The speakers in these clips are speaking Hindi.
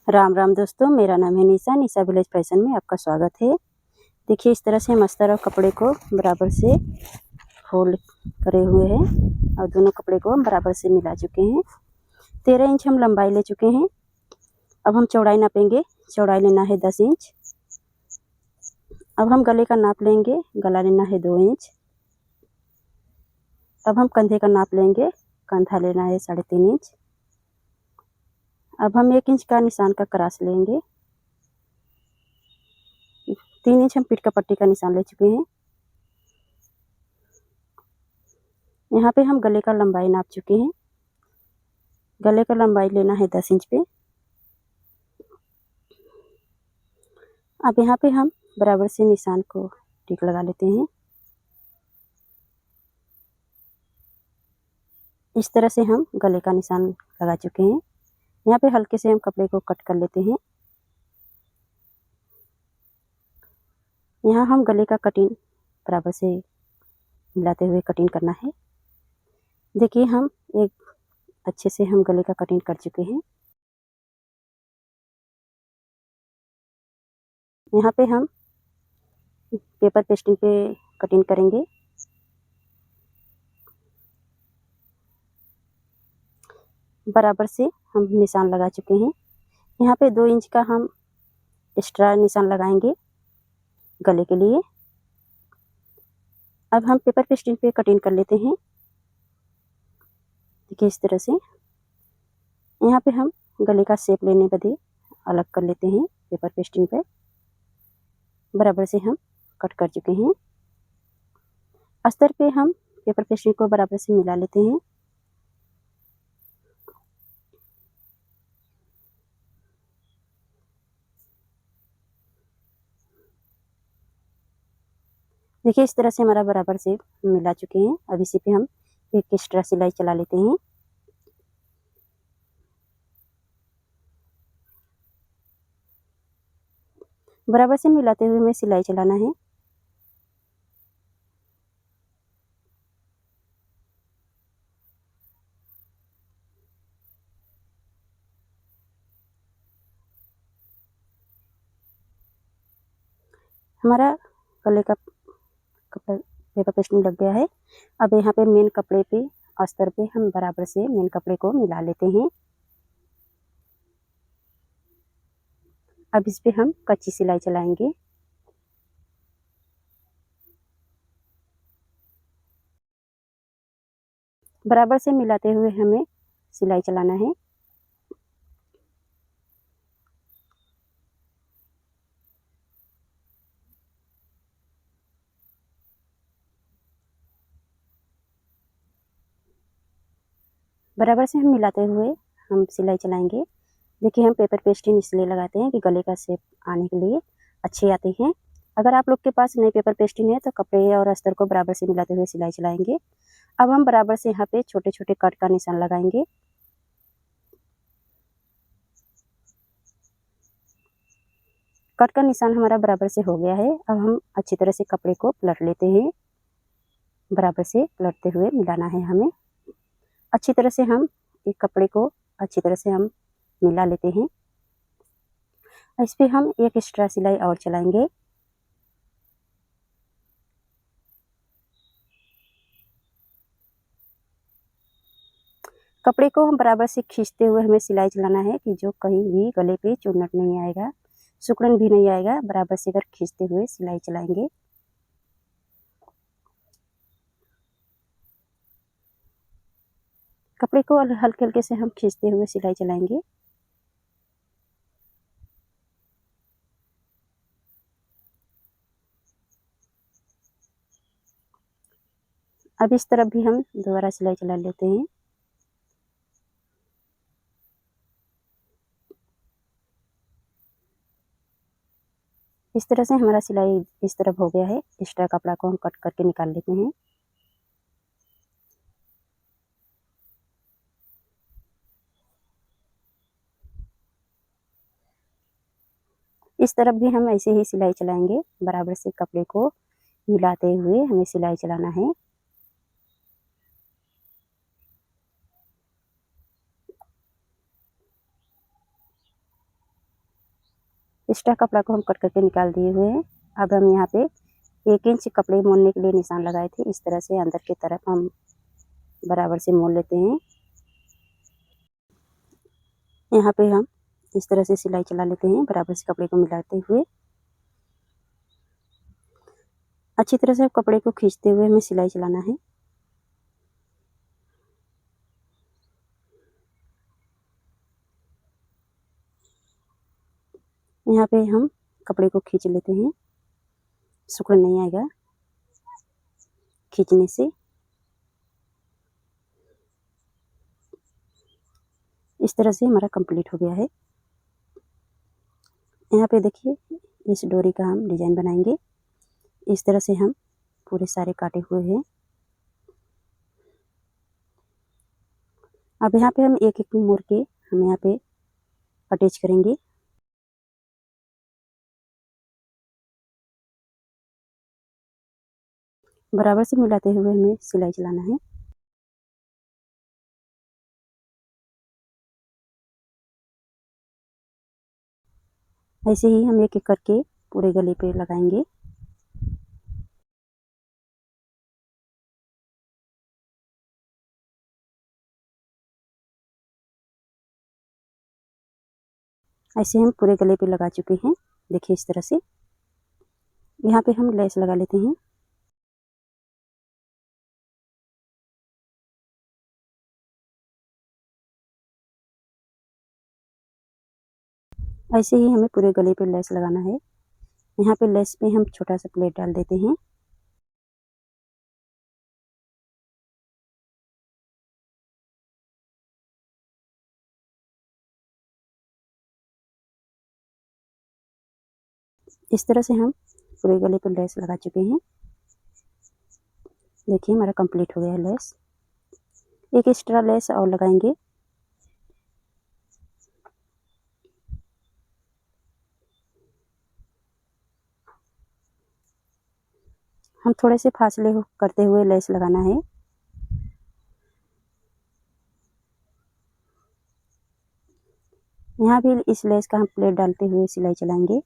राम राम दोस्तों, मेरा नाम है निशा। निशा विलेज फैशन में आपका स्वागत है। देखिए, इस तरह से हम अस्तर और कपड़े को बराबर से फोल्ड करे हुए हैं और दोनों कपड़े को हम बराबर से मिला चुके हैं। 13 इंच हम लंबाई ले चुके हैं। अब हम चौड़ाई नापेंगे। चौड़ाई लेना है 10 इंच। अब हम गले का नाप लेंगे। गला लेना है 2 इंच। अब हम कंधे का नाप लेंगे। कंधा लेना है 3.5 इंच। अब हम 1 इंच का निशान का क्रॉस लेंगे। 3 इंच हम पीठ का पट्टी का निशान ले चुके हैं। यहाँ पे हम गले का लंबाई नाप चुके हैं। गले का लंबाई लेना है 10 इंच पे। अब यहाँ पे हम बराबर से निशान को टिक लगा लेते हैं। इस तरह से हम गले का निशान लगा चुके हैं। यहाँ पे हल्के से हम कपड़े को कट कर लेते हैं। यहाँ हम गले का कटिंग बराबर से मिलाते हुए कटिंग करना है। देखिए, हम एक अच्छे से हम गले का कटिंग कर चुके हैं। यहाँ पे हम पेपर पेस्टिंग पे कटिंग करेंगे। बराबर से हम निशान लगा चुके हैं। यहाँ पे 2 इंच का हम एक्स्ट्रा निशान लगाएंगे गले के लिए। अब हम पेपर पेस्टिंग पे कटिंग कर लेते हैं। देखिए, इस तरह से यहाँ पे हम गले का शेप लेने बदे अलग कर लेते हैं। पेपर पेस्टिंग पे बराबर से हम कट कर चुके हैं। अस्तर पे हम पेपर पेस्टिंग को बराबर से मिला लेते हैं। देखिए, इस तरह से हमारा बराबर से मिला चुके हैं। अब इसी पे हम एक एक्स्ट्रा सिलाई चला लेते हैं। बराबर से मिलाते हुए हमें सिलाई चलाना है। हमारा गले का कपड़ा पेपर पेस्टिंग लग गया है। अब यहाँ पे मेन कपड़े पे अस्तर पे हम बराबर से मेन कपड़े को मिला लेते हैं। अब इस पे हम कच्ची सिलाई चलाएंगे। बराबर से मिलाते हुए हमें सिलाई चलाना है। बराबर से हम मिलाते हुए हम सिलाई चलाएंगे। देखिए, हम पेपर पेस्टिंग इसलिए लगाते हैं कि गले का शेप आने के लिए अच्छी आती हैं। अगर आप लोग के पास नई पेपर पेस्टिंग है तो कपड़े और अस्तर को बराबर से मिलाते हुए सिलाई चलाएंगे। अब हम बराबर से यहाँ पे छोटे छोटे कट का निशान लगाएंगे। कट का निशान हमारा बराबर से हो गया है। अब हम अच्छी तरह से कपड़े को पलट लेते हैं। बराबर से पलटते हुए मिलाना है हमें। अच्छी तरह से हम एक कपड़े को अच्छी तरह से हम मिला लेते हैं। इस पे हम एक एक्स्ट्रा सिलाई और चलाएंगे। कपड़े को हम बराबर से खींचते हुए हमें सिलाई चलाना है कि जो कहीं भी गले पे चुन्नट नहीं आएगा, सिकुड़न भी नहीं आएगा। बराबर से अगर खींचते हुए सिलाई चलाएंगे। कपड़े को हल्के हल्के से हम खींचते हुए सिलाई चलाएंगे। अब इस तरफ भी हम दोबारा सिलाई चला लेते हैं। इस तरह से हमारा सिलाई इस तरफ हो गया है। एक्स्ट्रा कपड़ा को हम कट करके निकाल लेते हैं। इस तरफ भी हम ऐसे ही सिलाई चलाएंगे। बराबर से कपड़े को मिलाते हुए हमें सिलाई चलाना है। एक्स्ट्रा कपड़ा को हम कट करके निकाल दिए हुए हैं। अब हम यहाँ पे 1 इंच कपड़े मोड़ने के लिए निशान लगाए थे। इस तरह से अंदर की तरफ हम बराबर से मोड़ लेते हैं। यहाँ पे हम इस तरह से सिलाई चला लेते हैं, बराबर से कपड़े को मिलाते हुए। अच्छी तरह से कपड़े को खींचते हुए हमें सिलाई चलाना है। यहाँ पे हम कपड़े को खींच लेते हैं, सिकुड़ नहीं आएगा खींचने से। इस तरह से हमारा कंप्लीट हो गया है। यहाँ पे देखिए, इस डोरी का हम डिजाइन बनाएंगे। इस तरह से हम पूरे सारे काटे हुए हैं। अब यहाँ पे हम एक एक मोड़ के हम यहाँ पे अटैच करेंगे। बराबर से मिलाते हुए हमें सिलाई चलाना है। ऐसे ही हम एक एक करके पूरे गले पे लगाएंगे। ऐसे हम पूरे गले पे लगा चुके हैं। देखिए इस तरह से। यहाँ पे हम लेस लगा लेते हैं। ऐसे ही हमें पूरे गले पे लेस लगाना है। यहाँ पे लेस पे हम छोटा सा प्लेट डाल देते हैं। इस तरह से हम पूरे गले पे लेस लगा चुके हैं। देखिए हमारा कंप्लीट हो गया है लेस। एक एक्स्ट्रा लेस और लगाएंगे। हम थोड़े से फासले करते हुए लेस लगाना है। यहाँ भी इस लेस का हम प्लेट डालते हुए सिलाई चलाएंगे।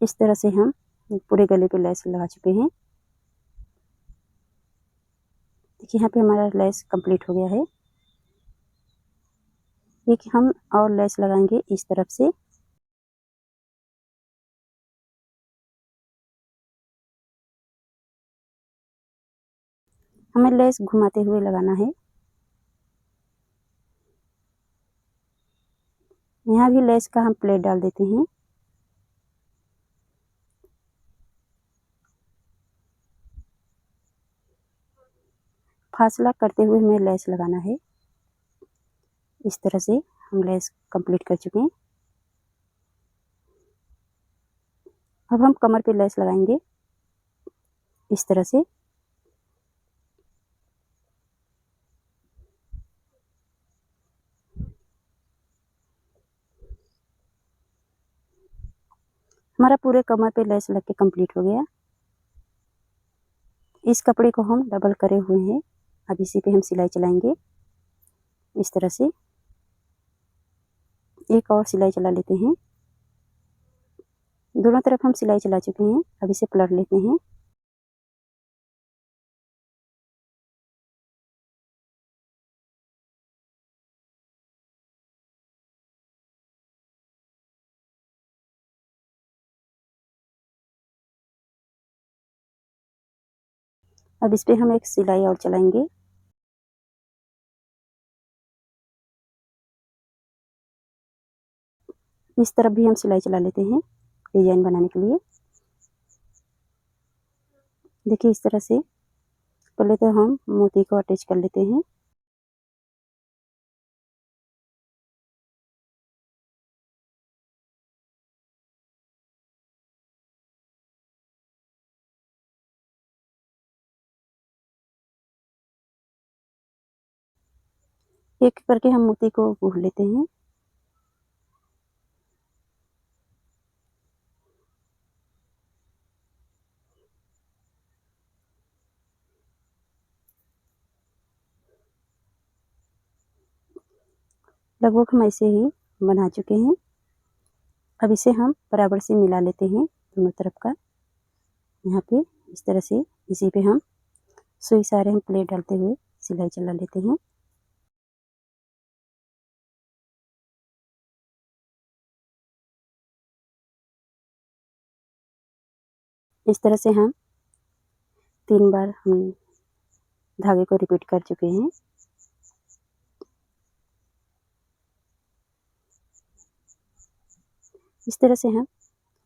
इस तरह से हम पूरे गले पे लेस लगा चुके हैं। देखिए यहाँ पे हमारा लेस कंप्लीट हो गया है। एक हम और लेस लगाएंगे इस तरफ से। हमें लेस घुमाते हुए लगाना है। यहाँ भी लेस का हम प्लेट डाल देते हैं। फासला करते हुए हमें लेस लगाना है। इस तरह से हम लेस कंप्लीट कर चुके हैं। अब हम कमर पे लेस लगाएंगे इस तरह से। हमारा पूरे कमर पे लेस लग के कंप्लीट हो गया। इस कपड़े को हम डबल करे हुए हैं। अब इसी पे हम सिलाई चलाएंगे इस तरह से। एक और सिलाई चला लेते हैं। दोनों तरफ हम सिलाई चला चुके हैं। अब इसे पलट लेते हैं। अब इस पे हम एक सिलाई और चलाएंगे। इस तरफ भी हम सिलाई चला लेते हैं डिजाइन बनाने के लिए। देखिए इस तरह से पहले तो हम मोती को अटैच कर लेते हैं। एक करके हम मोती को गूंथ लेते हैं। लगभग हम ऐसे ही बना चुके हैं। अब इसे हम बराबर से मिला लेते हैं दोनों तरफ का। यहाँ पे इस तरह से इसी पे हम सुई सारे हम प्लेट डालते हुए सिलाई चला लेते हैं। इस तरह से हम 3 बार हम धागे को रिपीट कर चुके हैं। इस तरह से हम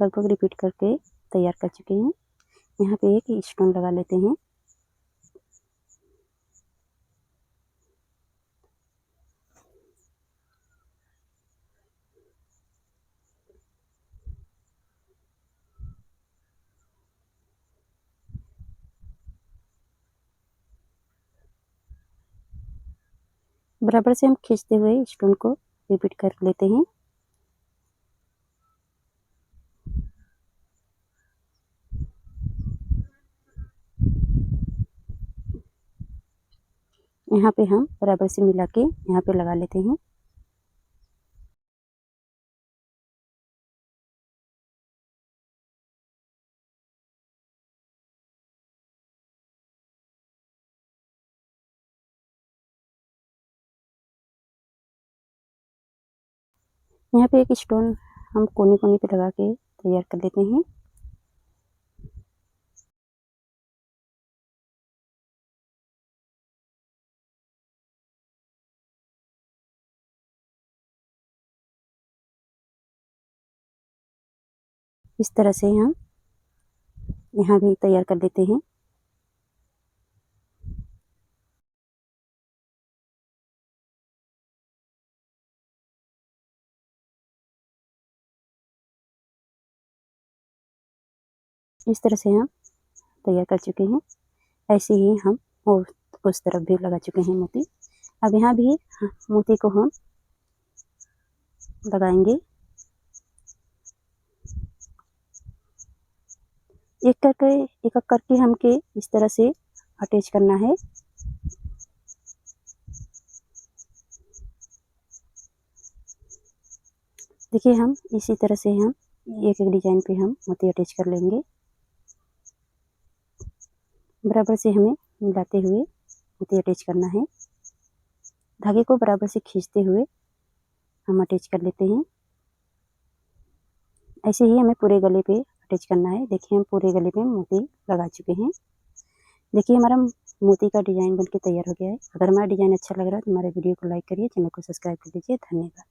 लगभग रिपीट करके तैयार कर चुके हैं। यहाँ पे एक स्टोन लगा लेते हैं। बराबर से हम खींचते हुए स्टोन को रिपीट कर लेते हैं। यहाँ पे हम बराबर से मिला के यहाँ पे लगा लेते हैं। यहाँ पे एक स्टोन हम कोने-कोने पे लगा के तैयार कर लेते हैं। इस तरह से हम यहाँ भी तैयार कर लेते हैं। इस तरह से हम तैयार कर चुके हैं। ऐसे ही हम और उस तरफ भी लगा चुके हैं मोती। अब यहाँ भी मोती को हम लगाएंगे। एक एक करके हमके इस तरह से अटैच करना है। देखिए हम इसी तरह से हम एक एक डिजाइन पे हम मोती अटैच कर लेंगे। बराबर से हमें मिलाते हुए मोती अटैच करना है। धागे को बराबर से खींचते हुए हम अटैच कर लेते हैं। ऐसे ही हमें पूरे गले पे अटैच करना है। देखिए हम पूरे गले पे मोती लगा चुके हैं। देखिए हमारा मोती का डिजाइन बनके तैयार हो गया है। अगर हमारा डिजाइन अच्छा लग रहा है तो हमारे वीडियो को लाइक करिए, चैनल को सब्सक्राइब कर लीजिए। धन्यवाद।